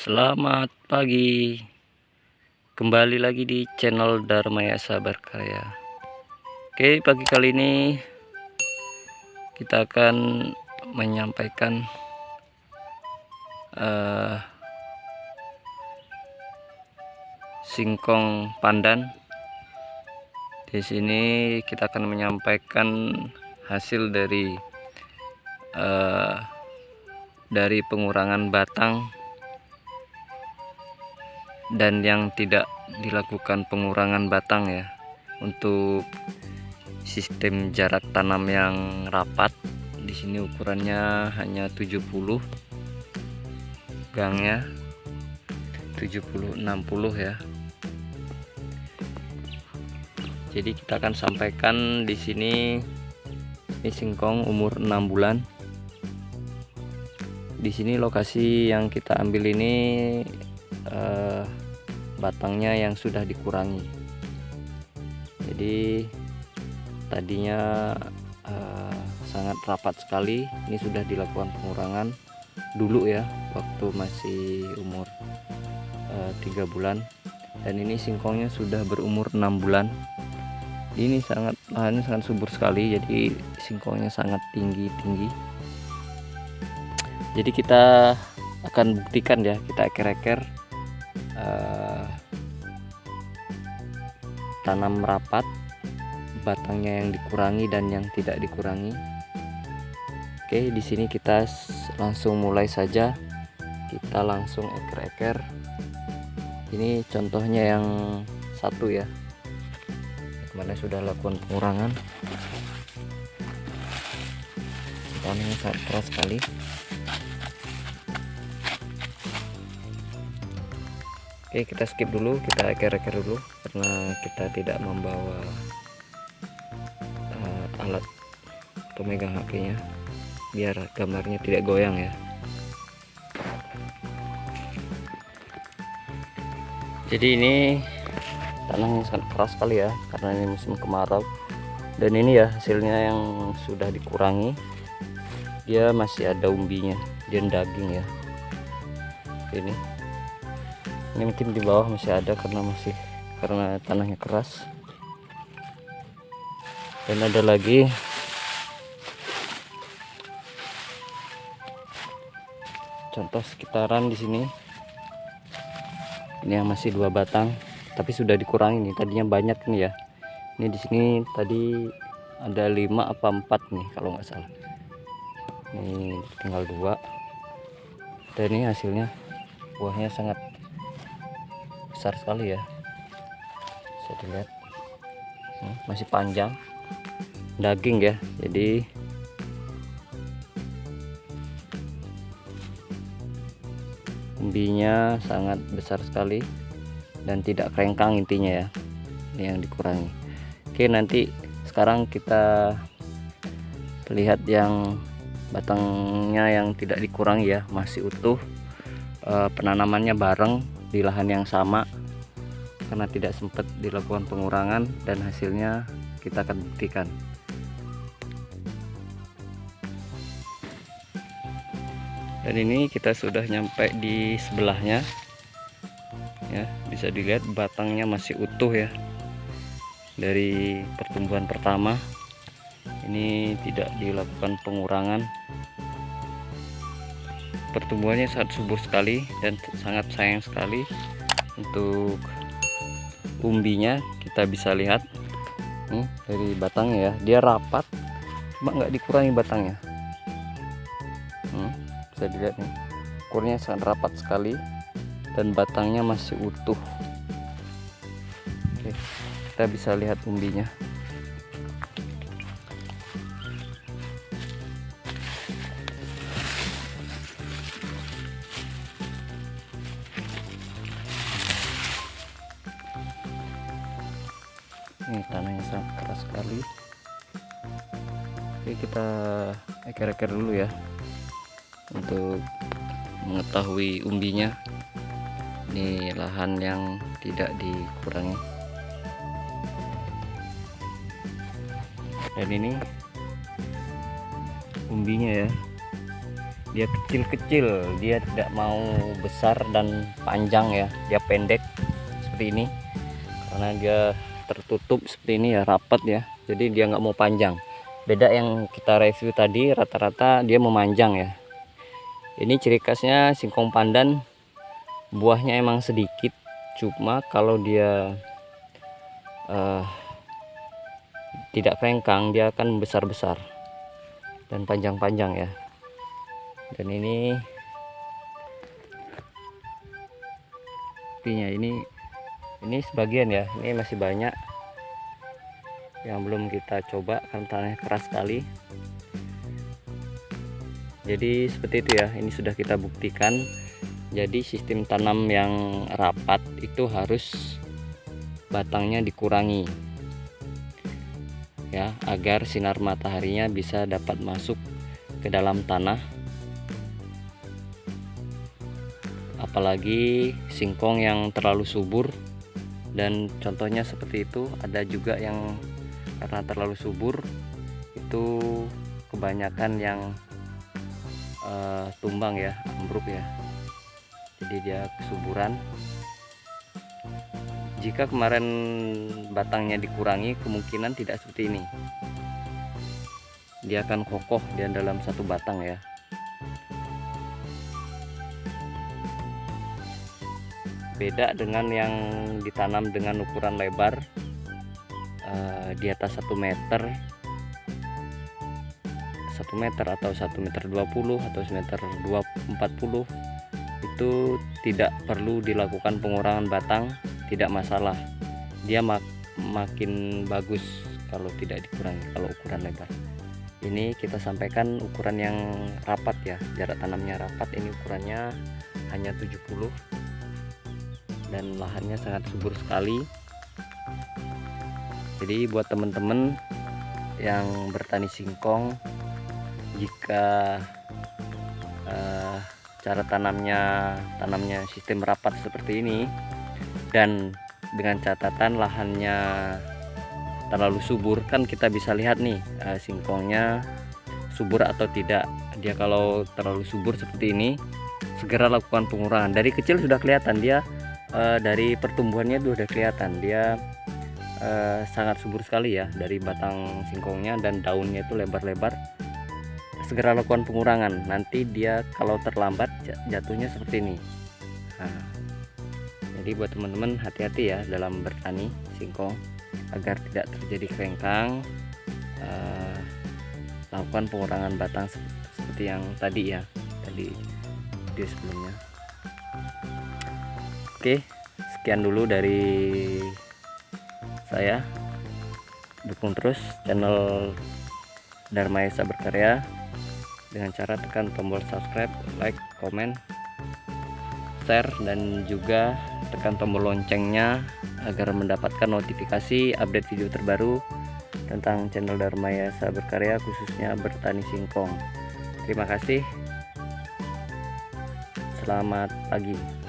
Selamat pagi, kembali lagi di channel Dharmayasa Berkarya. Oke, pagi kali ini kita akan menyampaikan singkong pandan. Di sini kita akan menyampaikan hasil dari pengurangan batang dan yang tidak dilakukan pengurangan batang ya, untuk sistem jarak tanam yang rapat. Di sini ukurannya hanya 70, gangnya 70-60 ya. Jadi kita akan sampaikan di sini, ini singkong umur 6 bulan. Di sini lokasi yang kita ambil ini batangnya yang sudah dikurangi. Jadi tadinya sangat rapat sekali. Ini sudah dilakukan pengurangan dulu ya, waktu masih umur 3 bulan. Dan ini singkongnya sudah berumur 6 bulan. Ini lahannya sangat subur sekali, jadi singkongnya sangat tinggi. Jadi kita akan buktikan ya, kita eker-eker tanam rapat, batangnya yang dikurangi dan yang tidak dikurangi. Oke, di sini kita langsung mulai saja. Kita langsung eker-eker. Ini contohnya yang satu ya, kemana sudah lakukan pengurangan. Tanahnya sangat keras sekali. Oke, kita skip dulu, kita eker-eker dulu karena kita tidak membawa alat pemegang HP-nya biar gambarnya tidak goyang ya. Jadi ini tanahnya sangat keras sekali ya, karena ini musim kemarau. Dan ini ya hasilnya yang sudah dikurangi, dia masih ada umbinya, dia daging ya. Ini mungkin di bawah masih ada karena tanahnya keras. Dan ada lagi contoh sekitaran di sini. Ini yang masih 2 batang, tapi sudah dikurangi nih. Tadinya banyak nih ya. Ini di sini tadi ada 5 apa 4 nih kalau nggak salah. Ini tinggal 2. Dan ini hasilnya, buahnya sangat besar sekali ya, bisa dilihat. Masih panjang, daging ya. Jadi umbinya sangat besar sekali dan tidak kerengkang intinya ya. Ini yang dikurangi. Oke, nanti sekarang kita lihat yang batangnya yang tidak dikurangi ya, masih utuh. Penanamannya bareng di lahan yang sama karena tidak sempat dilakukan pengurangan, dan hasilnya kita akan buktikan. Dan ini kita sudah nyampe di sebelahnya ya, bisa dilihat batangnya masih utuh ya, dari pertumbuhan pertama. Ini tidak dilakukan pengurangan. Pertumbuhannya sangat subur sekali dan sangat sayang sekali. Untuk umbinya kita bisa lihat dari batangnya ya, dia rapat, cuma nggak dikurangi batangnya. Bisa dilihat nih, ukurnya sangat rapat sekali dan batangnya masih utuh. Oke, kita bisa lihat umbinya. Ini tanahnya sangat keras sekali. Oke, kita eker-eker dulu ya untuk mengetahui umbinya. Ini lahan yang tidak dikurangi. Dan ini umbinya ya, Dia kecil-kecil, dia tidak mau besar dan panjang ya, dia pendek seperti ini karena dia tertutup seperti ini ya, rapat ya, jadi dia nggak mau panjang. Beda yang kita review tadi, rata-rata dia memanjang ya. Ini ciri khasnya singkong pandan, buahnya emang sedikit, cuma kalau dia tidak krengkang dia akan besar-besar dan panjang-panjang ya. Dan ini pinya ini sebagian ya, ini masih banyak yang belum kita coba karena tanahnya keras sekali. Jadi seperti itu ya, ini sudah kita buktikan. Jadi sistem tanam yang rapat itu harus batangnya dikurangi ya, agar sinar mataharinya bisa dapat masuk ke dalam tanah. Apalagi singkong yang terlalu subur, dan contohnya seperti itu. Ada juga yang karena terlalu subur itu kebanyakan yang tumbang ya, ambruk ya, jadi dia kesuburan. Jika kemarin batangnya dikurangi, kemungkinan tidak seperti ini, dia akan kokoh di dalam satu batang ya. Beda dengan yang ditanam dengan ukuran lebar di atas 1 meter, 1 meter atau 1,20 meter atau 1,40 meter, itu tidak perlu dilakukan pengurangan batang, tidak masalah, dia makin bagus kalau tidak dikurangi, kalau ukuran lebar. Ini kita sampaikan ukuran yang rapat ya, jarak tanamnya rapat. Ini ukurannya hanya 70 dan lahannya sangat subur sekali. Jadi buat teman-teman yang bertani singkong, jika cara tanamnya sistem rapat seperti ini, dan dengan catatan lahannya terlalu subur, kan kita bisa lihat nih singkongnya subur atau tidak. Dia kalau terlalu subur seperti ini, segera lakukan pengurangan. Dari kecil sudah kelihatan dia, dari pertumbuhannya sudah kelihatan dia sangat subur sekali ya, dari batang singkongnya dan daunnya itu lebar-lebar. Segera lakukan pengurangan, nanti dia kalau terlambat jatuhnya seperti ini. Nah, jadi buat teman-teman hati-hati ya dalam bertani singkong agar tidak terjadi krengkang. Lakukan pengurangan batang seperti yang tadi ya, tadi video sebelumnya. Oke, sekian dulu dari saya. Dukung terus channel Dharma Esa Berkarya dengan cara tekan tombol subscribe, like, komen, share, dan juga tekan tombol loncengnya agar mendapatkan notifikasi update video terbaru tentang channel Dharma Esa Berkarya, khususnya bertani singkong. Terima kasih. Selamat pagi.